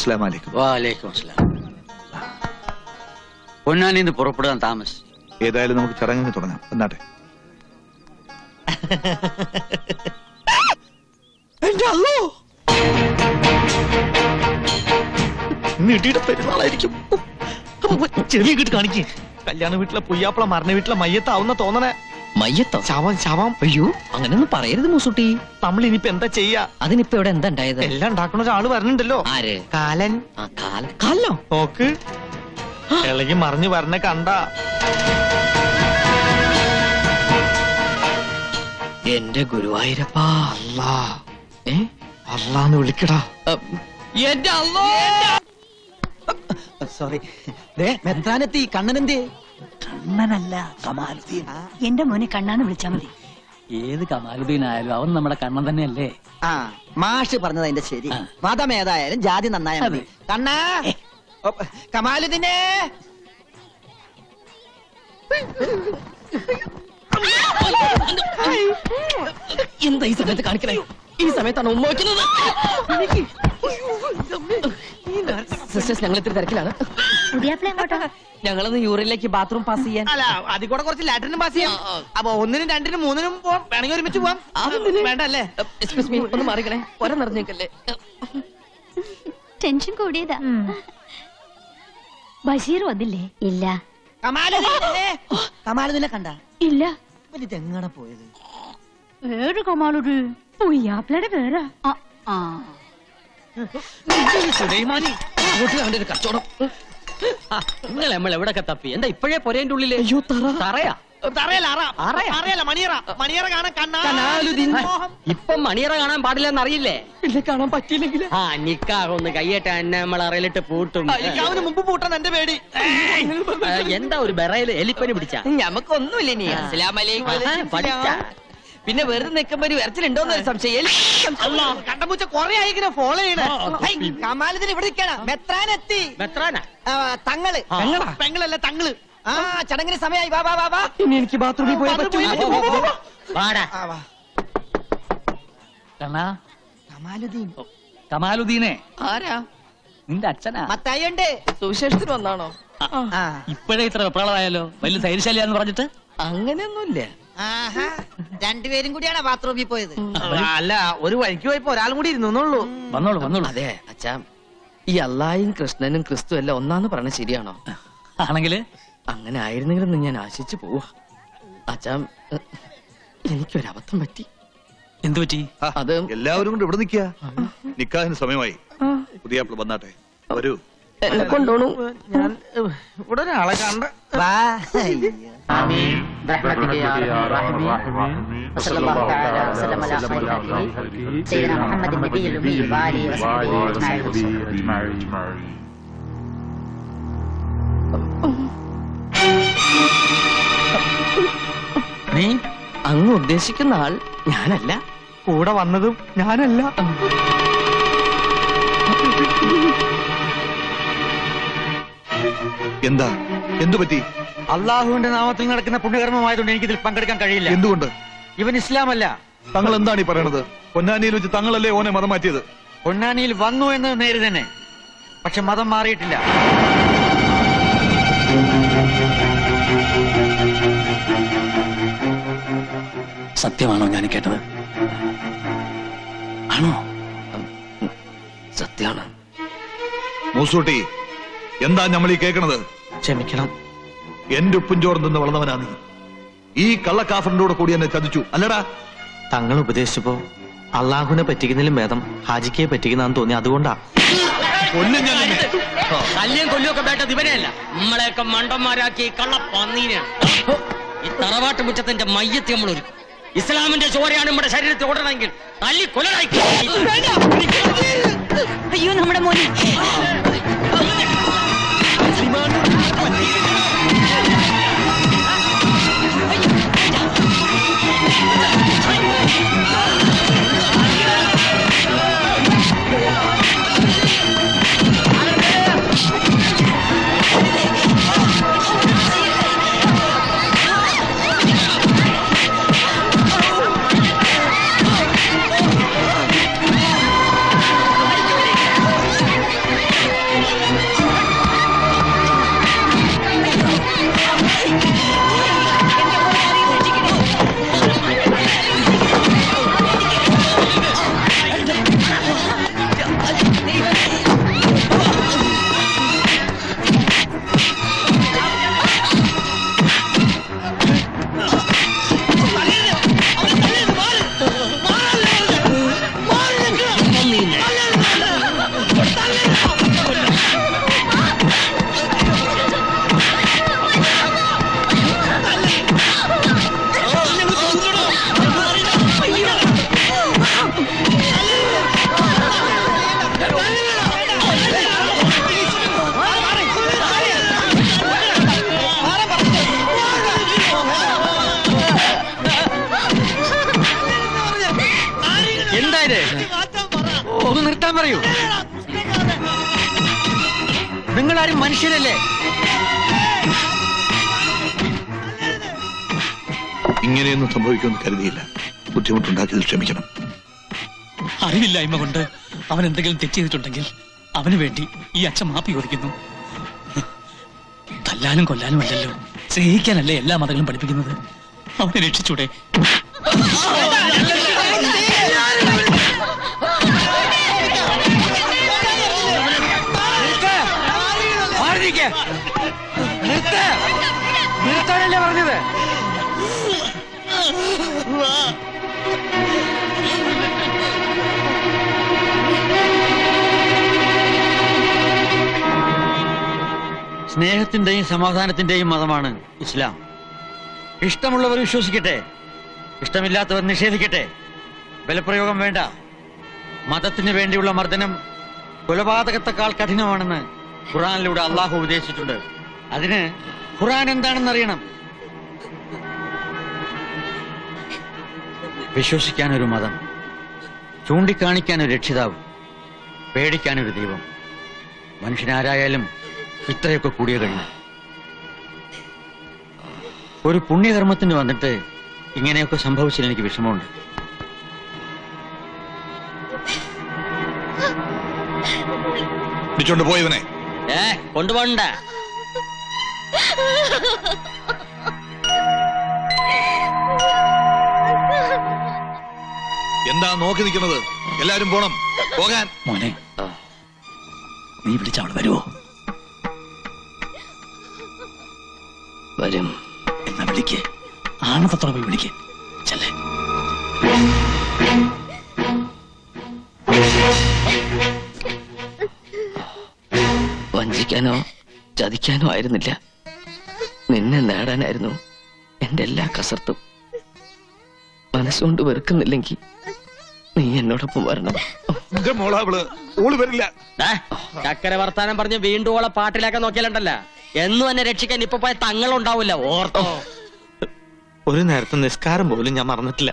അസ്സലാമു അലൈക്കും. വഅലൈക്കും അസ്സലാം. പൊന്നാനിന്ന് പുറപ്പെടാൻ താമസിച്ചു. ഏതായാലും നമുക്ക് ചടങ്ങിന് തുടങ്ങാം. എന്നാട്ടെ. നീട്ടിയുടെ പെരുന്നാളായിരിക്കും. ചെറിയ കിട്ട് കാണിക്കേ. കല്യാണ വീട്ടിലെ പുയ്യാപ്പള മരണ വീട്ടിലെ മയ്യത്താവുന്ന തോന്നണേ. മയ്യത്തോ? ശവം. അയ്യോ, അങ്ങനെയൊന്നും പറയരുത് മൂസുട്ടി. നമ്മൾ ഇനിയിപ്പോ എന്താ ചെയ്യാ? അതിനിപ്പോ ഇവിടെ എന്താ ഉണ്ടായത്? എല്ലാം ഉണ്ടാക്കണ ഒരാള് വരണുണ്ടല്ലോ. ആര്? കാലൻ. കാലോ? നോക്ക്, ഇളകി മറിഞ്ഞു വരണ കണ്ട. എന്റെ ഗുരുവായൂരപ്പാ. അല്ലാ, അല്ലാന്ന് വിളിക്കടാ. എന്റെ അല്ലോ. സോറി. മെത്രാനെത്തി. കണ്ണനെന്തേ? കണ്ണനല്ല, കമാലുദ്ദീൻ. എന്റെ മോനെ കണ്ണാന്ന് വിളിച്ചാ മതി. ഏത് കമാലുദ്ദീൻ ആയാലും അവൻ നമ്മുടെ കണ്ണൻ തന്നെയല്ലേ? ആ, മാഷ് പറഞ്ഞത് അതിന്റെ ശരി. മതം ഏതായാലും ജാതി നന്നായ മതി. കണ്ണാ, കമാലുദ്ദീനെ. എന്താ ഈ സമയത്ത് കാണിക്കണേ? ഈ സമയത്താണ് ഉമ്മ വയ്ക്കുന്നത്. സിസ്റ്റേഴ്സ്, ഞങ്ങൾ ഇത്തിരി തിരക്കിലാണ്. ഞങ്ങളൊന്ന് യൂറിനിലേക്ക് ബാത്റൂം പാസ് ചെയ്യാൻ. അല്ല, അതിൽ കൂടെ കുറച്ച് ലാറ്ററിനും പാസ് ചെയ്യാം. അപ്പൊ 1-നും 2-നും 3-നും പോവാം. വേണമെങ്കിൽ ഒരുമിച്ച് പോവാം. വേണ്ടല്ലേ? എക്സ്ക്യൂസ് മീ, ഒന്ന് മാറിക്കണേ. പുര നിറഞ്ഞേക്കല്ലേ. ടെൻഷൻ കൂടിയതാ. ബഷീർ വന്നില്ലേ? ഇല്ല. കമാലുദ്ദീനെ കണ്ട? ഇല്ല. ഇതെങ്ങനെ പോയത്? വേറെ കമാലുദ്ദീൻ പുയ്യാപ്പിളയുടെ പേരാ. കച്ചവടം. നിങ്ങൾ നമ്മൾ എവിടൊക്കെ തപ്പി? എന്താ ഇപ്പോഴേ പൊരേന്റെ ഉള്ളില്? തറയാ? ഇപ്പം മണിയറ കാണാൻ പാടില്ലെന്ന് അറിയില്ലേ? കാണാൻ പറ്റിയില്ലെങ്കിൽ നിക്കാഹ് ഒന്ന് കയ്യേറ്റ എന്നെ നമ്മൾ അറയിലിട്ട് പൂട്ടും. മുമ്പ് പൂട്ടാൻ എന്റെ പേടി. എന്താ ഒരു ബെറയില് എലിപ്പനി പിടിച്ച? ഞമ്മക്കൊന്നുമില്ല. നീ പഠിച്ച പിന്നെ വെറുതെ നിൽക്കുമ്പോ ഒരു വരച്ചിലുണ്ടോന്ന് സംശയം. കണ്ടപൂച്ച കൊറേ ആയിങ്ങനെ ഫോളോ ചെയ്യണേ. കമാലുദ്ദീൻ ഇവിടെ മെത്രാനെത്തി. മെത്രാനാ? തങ്ങള്. പെങ്ങളല്ല, തങ്ങള്. ആ, ചടങ്ങിന് സമയമായി. വാ വാ വാ വാ. ഇനി എനിക്ക് ബാത്റൂമിൽ പോയാൽ കമാലുദ്ദീൻ. കമാലുദ്ദീനെ ആരാ? നിന്റെ അച്ഛനാ? മത്തായിയുണ്ട്. സുവിശേഷത്തിന് വന്നാണോ? ഇപ്പോഴേ ഇത്ര വെപ്രാളമായാലോ? വലിയ ധൈര്യശാലിയാന്ന് പറഞ്ഞിട്ട്? അങ്ങനെയൊന്നുമില്ല. രണ്ടുപേരും കൂടിയാണ് ബാത്റൂമിൽ പോയത്. അല്ല, ഒരു വഴിക്ക് പോയപ്പോ ഒരാളും കൂടി ഇരുന്നുള്ളൂ. വന്നോളൂ. അതെ അച്ഛാ, ഈ അല്ലായും കൃഷ്ണനും ക്രിസ്തു എല്ലാം ഒന്നാന്ന് പറഞ്ഞ ശരിയാണോ? ആണെങ്കില് അങ്ങനെ ആയിരുന്നെങ്കിലും ഞാൻ ആശിച്ചു പോവാ. അച്ഛാ, എനിക്കൊരബദ്ധം പറ്റി. എന്തു പറ്റി? അത് എല്ലാവരും കൊണ്ട് ഇവിടെ നിൽക്കുക. നിക്കാഹിന് സമയമായി. പുതിയ വന്നാട്ടെ. വരൂ. എന്നെ കൊണ്ടോണു. ഞാൻ ഇവിടെ ഒരാളെ കണ്ട. നീ അങ്ങ് ഉദ്ദേശിക്കുന്ന ആൾ ഞാനല്ല. കൂടെ വന്നതും ഞാനല്ല. എന്താ? എന്തു പറ്റി? അള്ളാഹുവിന്റെ നാമത്തിൽ നടക്കുന്ന പുണ്യകർമ്മമായതുകൊണ്ട് എനിക്കിതിൽ പങ്കെടുക്കാൻ കഴിയില്ല. എന്തുകൊണ്ട്? ഇവൻ ഇസ്ലാമല്ല. തങ്ങൾ എന്താണ് ഈ പറയണത്? പൊന്നാനിയിൽ വെച്ച് തങ്ങളല്ലേ ഓനെ മതം മാറ്റിയത്? പൊന്നാനിയിൽ വന്നു എന്ന് നേര് തന്നെ, പക്ഷെ മതം മാറിയിട്ടില്ല. സത്യമാണോ ഞാൻ കേട്ടത്? ആണോ? സത്യമാണ്. മൂസൂട്ടി, എന്താ നമ്മൾ ഈ കേൾക്കണത്? ക്ഷമിക്കണം. എന്റെ ഉപ്പും ചോറും നിന്ന് വളർന്നവനാ നീ. ഈ കള്ളക്കാഫറിന്റെ കൂടി എന്നെ ചതിച്ചു അല്ലടാ? തങ്ങൾ ഉപദേശിച്ചപ്പോ അള്ളാഹുവിനെ പറ്റിക്കുന്നതിലും ഭേദം ഹാജിക്കെ പറ്റിക്കുന്നതാന്ന് തോന്നി. അതുകൊണ്ടാ. കല്യം കൊല്ലുമൊക്കെ വേണ്ടത് ഇവനെയല്ല, നമ്മളെയൊക്കെ മണ്ടന്മാരാക്കി കള്ളപ്പന്നീനെയാണ്. ഈ തറവാട്ട് മുറ്റത്തിന്റെ മയ്യത്തി നമ്മൾ ഒരുക്കും. ഇസ്ലാമിന്റെ ചോരയാണ് നമ്മുടെ ശരീരത്തിൽ ഓടണമെങ്കിൽ തല്ലി കൊല്ലടായി. അയ്യോ, നമ്മുടെ മോനെ. ഒന്ന് നിർത്താൻ പറയൂ. നിങ്ങളാരും മനുഷ്യരല്ലേ? ഇങ്ങനെയൊന്നും സംഭവിക്കുമെന്ന് കരുതിയില്ല. ബുദ്ധിമുട്ടുണ്ടാക്കിയതിൽ ക്ഷമിക്കണം. അറിവില്ലായ്മ കൊണ്ട് അവൻ എന്തെങ്കിലും തെറ്റ് ചെയ്തിട്ടുണ്ടെങ്കിൽ അവന് വേണ്ടി ഈ അച്ഛൻ മാപ്പി ചോദിക്കുന്നു. തല്ലാനും കൊല്ലാനും അല്ലല്ലോ, സ്നേഹിക്കാനല്ലേ എല്ലാ മതങ്ങളും പഠിപ്പിക്കുന്നത്. അവനെ രക്ഷിച്ചൂടെ? നിർത്താനല്ലേ പറഞ്ഞത്? സ്നേഹത്തിന്റെയും സമാധാനത്തിന്റെയും മതമാണ് ഇസ്ലാം. ഇഷ്ടമുള്ളവർ വിശ്വസിക്കട്ടെ, ഇഷ്ടമില്ലാത്തവർ നിഷേധിക്കട്ടെ. ബലപ്രയോഗം വേണ്ട. മതത്തിന് വേണ്ടിയുള്ള മർദ്ദനം കൊലപാതകത്തെക്കാൾ കഠിനമാണെന്ന് ഖുർആനിലൂടെ അള്ളാഹു ഉപദേശിച്ചിട്ടുണ്ട്. അതിന് ഖുർആൻ എന്താണെന്ന് അറിയണം. വിശ്വസിക്കാനൊരു മതം, ചൂണ്ടിക്കാണിക്കാനൊരു രക്ഷിതാവ്, പേടിക്കാനൊരു ദൈവം. മനുഷ്യനാരായാലും ഇത്രയൊക്കെ കൂടിയ കഴിഞ്ഞു. ഒരു പുണ്യകർമ്മത്തിന് വന്നിട്ട് ഇങ്ങനെയൊക്കെ സംഭവിച്ചതിൽ എനിക്ക് വിഷമമുണ്ട്. പിടിച്ചോണ്ട് പോയവനെ കൊണ്ടുപോകണ്ട. എന്താ നോക്കി നിൽക്കുന്നത്? എല്ലാരും പോണം, പോകാൻ. മോനെ, നീ വിളിച്ച അവള് വരുവോ? വരും. എന്നാ വിളിക്ക്, ആണത്തത്തോടെ പോയി വിളിക്ക്. ചെല്ലേ. വഞ്ചിക്കാനോ ചതിക്കാനോ ആയിരുന്നില്ല, നിന്നെ നേടാനായിരുന്നു എന്റെ എല്ലാ കസർത്തും. മനസ്സുകൊണ്ട് വെറുക്കുന്നില്ലെങ്കിൽ നീ എന്നോടൊപ്പം വരണം. എന്റെ മോളാവള്, ഓള് വരില്ല. ചക്കര വർത്താനം പറഞ്ഞ് വീണ്ടും ഓളെ പാട്ടിലാക്കാൻ നോക്കിയാലുണ്ടല്ല, എന്നും എന്നെ രക്ഷിക്കാൻ ഇപ്പൊ പോയ തങ്ങളുണ്ടാവില്ല. ഓർത്തോ? ഒരു നേരത്തെ നിസ്കാരം പോലും ഞാൻ മറന്നിട്ടില്ല,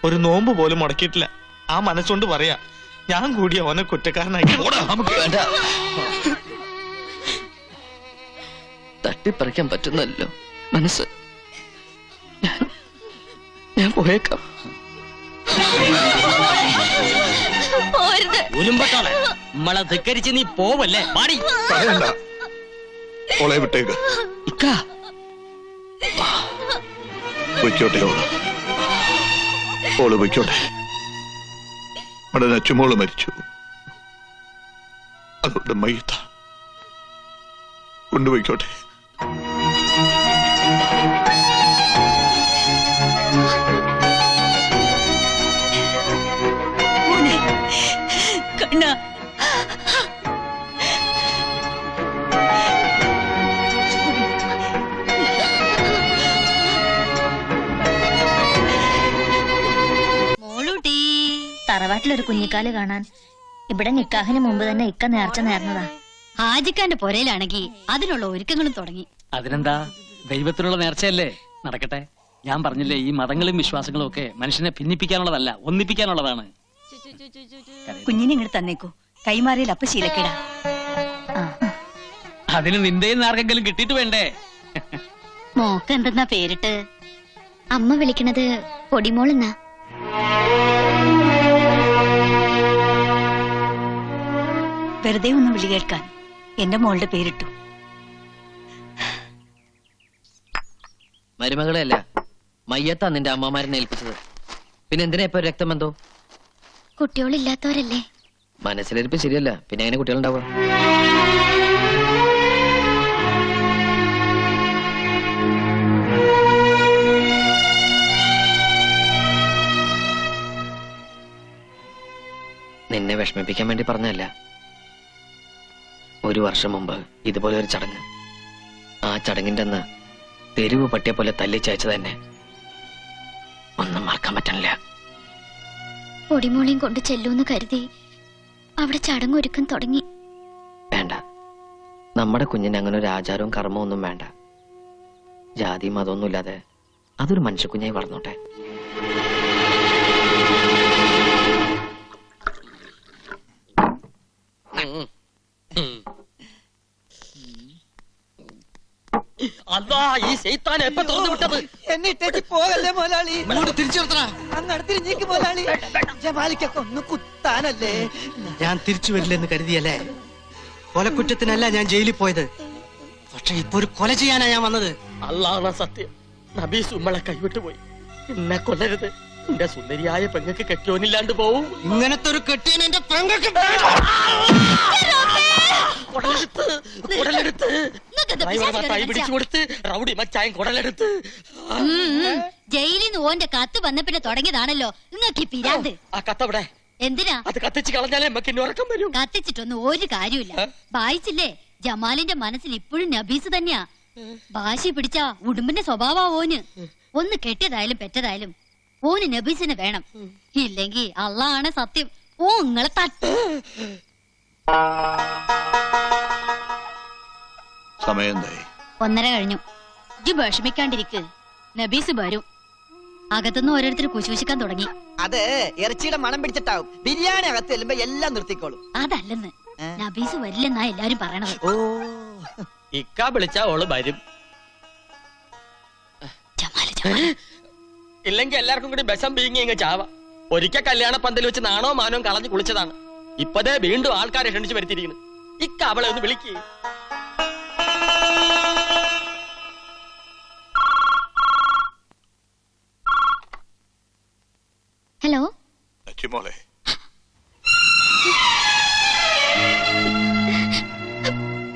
ഒരു നോമ്പ് പോലും മുടക്കിയിട്ടില്ല. ആ മനസ്സുകൊണ്ട് പറയാ, ഞാൻ കൂടി അവനെ കുറ്റക്കാരനായി. വേണ്ട, തട്ടിപ്പറിക്കാൻ പറ്റുന്നല്ലോ മനസ്സ്. ഞാൻ പോയേക്കാം. ഉരുമ്പട്ടോളെ, നമ്മളെ ധിക്കരിച്ച് നീ പോവല്ലേ? പാടി പറയണ്ട, ഓളെ വിട്ടേക്ക്. ഇക്കാ, പൊയ്ക്കോട്ടെ ഓള്, ഓള് പൊയ്ക്കോട്ടെ. അവിടെ നച്ചുമോള് മരിച്ചു, അതുകൊണ്ട് മയ്യത്ത കൊണ്ടുപോയിക്കോട്ടെ. കണ്ണ, മോളൂട്ടി, തറവാട്ടിലൊരു കുഞ്ഞിക്കാല് കാണാൻ ഇവിടെ നിക്കാഹിന് മുമ്പ് തന്നെ ഇക്ക നേർച്ച നേർന്നതാ. ഹാജിക്കാന്റെ പൊരയിലാണെങ്കിൽ അതിനുള്ള ഒരുക്കങ്ങളും തുടങ്ങി. അതിനെന്താ, ദൈവത്തിനുള്ള നേർച്ചയല്ലേ, നടക്കട്ടെ. ഞാൻ പറഞ്ഞില്ലേ, ഈ മതങ്ങളും വിശ്വാസങ്ങളും ഒക്കെ മനുഷ്യനെ ഭിന്നിപ്പിക്കാനുള്ളതല്ല, ഒന്നിപ്പിക്കാനുള്ളതാണ്. കുഞ്ഞിനെ ഇങ്ങോട്ട് തന്നേക്കൂ, കൈമാറിയിൽ അപ്പ ശീലക്കേടാ. അതിന് നിന്റെയും ആർക്കെങ്കിലും കിട്ടിയിട്ട് വേണ്ടേ? മോക്ക് എന്തെന്നാ പേരിട്ട്? അമ്മ വിളിക്കണത് പൊടിമോളെന്നാ. വെറുതെ ഒന്ന് വിളി കേൾക്കാൻ എന്റെ മോളുടെ പേരിട്ടു. മരുമകളെ അല്ല, മയ്യത്താ നിന്റെ അമ്മമാരനെ ഏൽപ്പിച്ചത്. പിന്നെ എന്തിനാ ഇപ്പൊ രക്തബന്ധോ? കുട്ടികളില്ലാത്തവരല്ലേ? മനസ്സിലിരിപ്പ് ശരിയല്ല, പിന്നെ എങ്ങനെ കുട്ടികളുണ്ടാവുക? നിന്നെ വിഷമിപ്പിക്കാൻ വേണ്ടി പറഞ്ഞല്ല. ഒരു വർഷം മുമ്പ് ഇതുപോലെ ഒരു ചടങ്ങ്, ആ ചടങ്ങിന്റെ അന്ന് തെരുവ് പട്ടിയെ പോലെ തല്ലിച്ചയച്ചത് തന്നെ ഒന്നും മറക്കാൻ പറ്റണില്ല. പൊടിമോളെയും കൊണ്ട് ചെല്ലൂന്ന് കരുതി അവിടെ ചടങ്ങൊരുക്കം തുടങ്ങി. വേണ്ട, നമ്മുടെ കുഞ്ഞിന് അങ്ങനെ ഒരു ആചാരവും കർമ്മവും ഒന്നും വേണ്ട. ജാതി മതമൊന്നുമില്ലാതെ അതൊരു മനുഷ്യക്കുഞ്ഞായി വളർന്നോട്ടെ. ഈ ശൈത്താൻ എപ്പോ തുറന്നു വിട്ടത്? എന്നെ ഇട്ടേച്ച് പോകല്ലേ മുതലാളി. ഇങ്ങോട്ട് തിരിച്ചു നിർത്തടാ. അങ്ങോട്ട് തിരിഞ്ഞേക്ക് മുതലാളി. ജമാലിക്കൊക്കെ ഒന്ന് കുത്താനല്ലേ. ഞാൻ തിരിച്ചു വരില്ലെന്ന് കരുതിയല്ലേ? കൊലക്കുറ്റത്തിനല്ല ഞാൻ ജയിലിൽ പോയത്, പക്ഷെ ഇപ്പൊ ഒരു കൊല ചെയ്യാനാ ഞാൻ വന്നത്. അള്ളാണ് സത്യം. നബീസ് ഉമ്മളെ കൈവിട്ടു പോയി. എന്നെ കൊല്ലരുത്. എന്റെ സുന്ദരിയായ പെങ്ങൾക്ക് കെട്ടിയോനില്ലാണ്ട് പോവും. ഇങ്ങനത്തെ ഒരു കെട്ടിയൻ എന്റെ പെങ്ങൾക്ക് കുടലെടുത്ത് കൈ പിടിച്ചു കൊടുത്ത് റൗഡി മച്ചായം കുടലെടുത്ത്. ജയിലിൽ നിന്ന് ഓന്റെ കത്ത് വന്ന പിന്നെ തുടങ്ങിയതാണല്ലോ നിങ്ങൾക്ക് പിരാന്ത്. ആ കത്തവിടെ? എന്തിനാ അത് കത്തിച്ച് കളഞ്ഞാലേ നമുക്ക് ഇനി ഉറക്കം വരും. കത്തിച്ചിട്ടൊന്നും ഒരു കാര്യമില്ല. വായിച്ചില്ലേ, ജമാലിന്റെ മനസ്സിൽ ഇപ്പോഴും നബീസ് തന്നെയാ. വാശി പിടിച്ച ഉടുമ്പിന്റെ സ്വഭാവ ഓന്. ഒന്ന് കെട്ടിയതായാലും പെറ്റതായാലും ഓന് നബീസിന് വേണം. ഇല്ലെങ്കി അള്ളാണ് സത്യം, ഓ നിങ്ങളെ തട്ട്. സമയം എന്തായി? 1:30 കഴിഞ്ഞു. ഇജ്ജ് വിഷമിക്കാണ്ടിരിക്ക്, നബീസ് വരും. അകത്തുനിന്ന് ഓരോരുത്തർ കുശൂശിക്കാൻ തുടങ്ങി. അത് ഇറച്ചിയുടെ മണം പിടിച്ചിട്ടാവും. ബിരിയാണി അകത്ത് ചെല്ലുമ്പോ എല്ലാം നിർത്തിക്കോളും. അതല്ലെന്ന്, നബീസ് വരില്ലെന്നാ എല്ലാരും പറയണത്. ഓ, ഇക്ക വിളിച്ചാ ഓള് വരും. ഇല്ലെങ്കിൽ എല്ലാവർക്കും കൂടി ബസം പീങ്ങി ഇങ്ങ് ചാവ. ഒരിക്കൽ കല്യാണ പന്തൽ വെച്ച് നാണോ മാനോ കളഞ്ഞു കുളിച്ചതാണ്. ഇപ്പതേ വീണ്ടും ആൾക്കാരെ ക്ഷണിച്ചു വരുത്തിയിരിക്കുന്നു. ഇക്ക അവളെ ഒന്ന് വിളിക്ക്. ഹലോ മോളെ,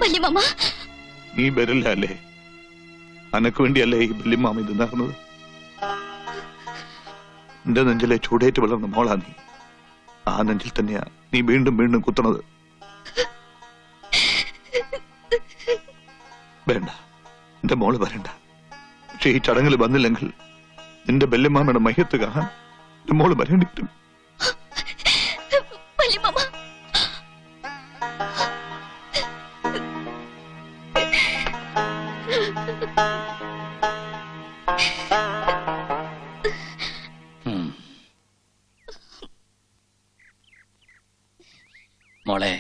വല്യമ്മ. നീ വരില്ല അല്ലേ? അനക്ക് വേണ്ടിയല്ലേ ഈ വല്യമ്മാമ ഇത് നടന്നത്? എന്റെ നെഞ്ചിലെ ചൂടേറ്റ് വളർന്ന മോളാ നീ. ആ നെഞ്ചിൽ തന്നെയാ നീ വീണ്ടും വീണ്ടും കുത്തണത്. വേണ്ട, എന്റെ മോള് വരണ്ട. പക്ഷെ ഈ ചടങ്ങിൽ വന്നില്ലെങ്കിൽ നിന്റെ വല്യമ്മാമയുടെ മയ്യത്ത് കാണാൻ എന്റെ മോള് വരേണ്ടി വരും. മോളെ,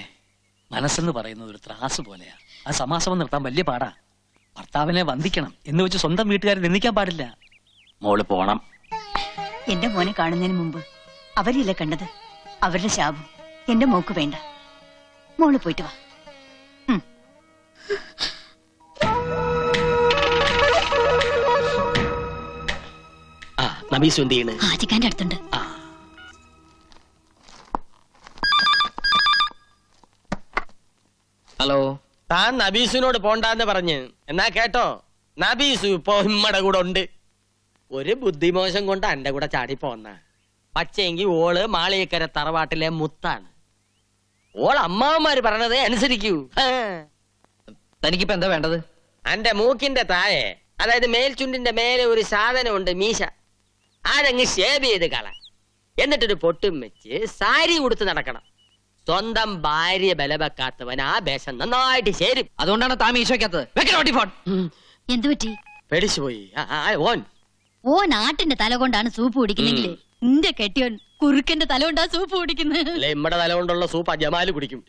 മനസ്സെന്ന് പറയുന്നത് ഒരു ത്രാസ് പോലെയാ. ആ സമാസമം നിർത്താൻ വലിയ പാടാ. ഭർത്താവിനെ വന്ദിക്കണം എന്ന് വെച്ച് സ്വന്തം വീട്ടുകാരെ നിന്ദിക്കാൻ പാടില്ല. മോള് പോണം. എന്റെ മോനെ കാണുന്നതിന് മുമ്പ് അവരില്ലേ കണ്ടത്? അവരുടെ ശാപം എന്റെ മോക്ക് വേണ്ട. മോള് പോയിട്ട് വാ. നബീസ് എന്ത് ചെയ്യണ്? ഹാജിക്കാന്റെ അടുത്തുണ്ട്. ഹലോ. താൻ നബീസിനോട് പോണ്ടാന്ന് പറഞ്ഞ് എന്നാ കേട്ടോ. നബീസു ഇപ്പൊ ഇമ്മടെ കൂടെ ഉണ്ട്. ഒരു ബുദ്ധിമോശം കൊണ്ട് എന്റെ കൂടെ ചാടിപ്പോന്ന. പക്ഷേങ്കി ഓള് മാളിയക്കര തറവാട്ടിലെ മുത്താണ്. ഓൾ അമ്മാവന്മാര് പറഞ്ഞതേ അനുസരിക്കൂ. തനിക്കിപ്പോ എന്താ വേണ്ടത്? എന്റെ മൂക്കിന്റെ താഴെ, അതായത് മേൽചുണ്ടിന്റെ മേലെ ഒരു സാധനമുണ്ട്, മീശ. അതങ്ങ് ഷേവ് ചെയ്ത് കള. എന്നിട്ടൊരു പൊട്ടും വെച്ച് സാരി ഉടുത്ത് നടക്കണം. സ്വന്തം ഭാര്യ ബലവെക്കാത്തവൻ ആ വേഷം നന്നായിട്ട് ചേരും. അതുകൊണ്ടാണ് താൻ മീശോയ്ക്കകത്തത്. ഫോൺ എന്തു പറ്റി? പേടിച്ചു പോയി ഓൻ. ഓ നാട്ടിന്റെ തല കൊണ്ടാണ് സൂപ്പ് കുടിക്കുന്നെങ്കിൽ നിന്റെ കെട്ടിയോൻ കുറുക്കന്റെ തല കൊണ്ടാ സൂപ്പ് കുടിക്കുന്നത്. അല്ലെ, ഇമ്മടെ തല കൊണ്ടുള്ള സൂപ്പ് ജമാല് കുടിക്കും.